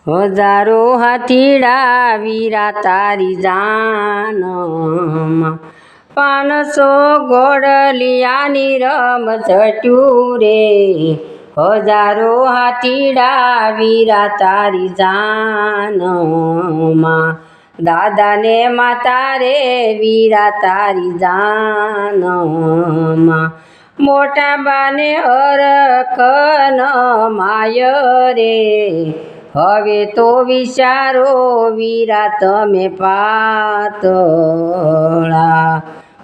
હજારો હાથીડા વીરા તારી જાનમાં 500 ઘોડલિયાની રમ જટ્યું રે હજારો હાથીડા વીરા તારી જાનમાં દાદાને માતા રે વીરા તારી જાનમાં મોટા બાને હરખન માય રે હવે તો વિચારો વીરા તમે પાતળા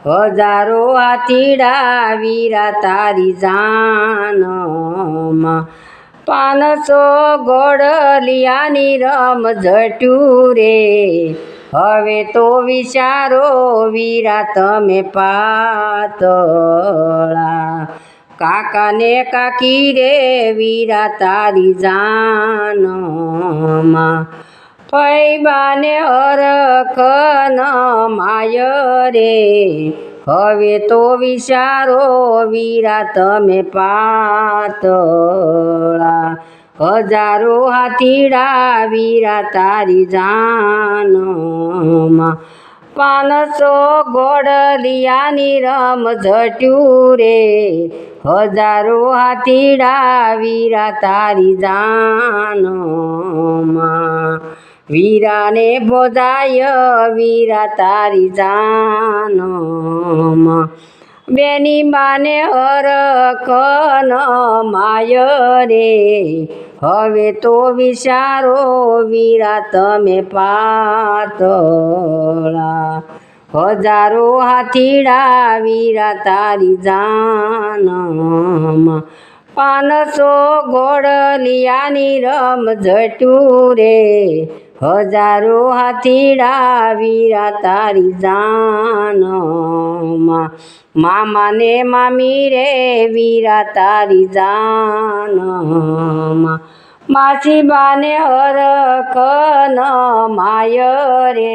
હજારો હાથીડા વીરા તારી જાનમાં 500 ઘોડલિયાની રમ જટ્યું રે હવે તો વિચારો વીરા તમે પાતળા કાકાને કાકી રે વીરા તારી જાનમાં ફૈબાને હરખન માય રે હવે તો વિચારો વીરા તમે પાતળા હજારો હાથીડા વીરા તારી જાનમાં 500 ઘોડલિયાની રમ જટ્યું રે હજારો હાથીડા વીરા તારી જાનમાં વીરાને બોધાય વીરા તારી જાનમાં બેની બાને હરખન માય રે હવે તો વિચારો વીરા તમે પાતળા હજારો હાથીડા વીરા તારી જાનમાં 500 ઘોડલિયાની રમ જટ્યું રે હજારો હાથીડા વીરા તારી જાનમાં મામાને મામી રે વીરા તારી જાનમાં માસીબાને હરખન માય રે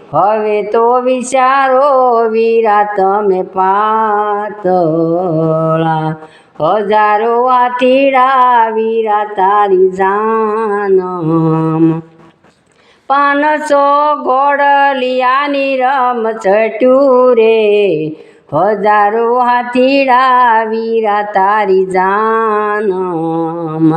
હવે તો વિચારો વીરા તમે પાતળા હજારો હાથીડા વીરા તારી જાનમાં 500 ઘોડલિયાની રમ જટ્યું રે હજારો હાથીડા વીરા તારી જાનમાં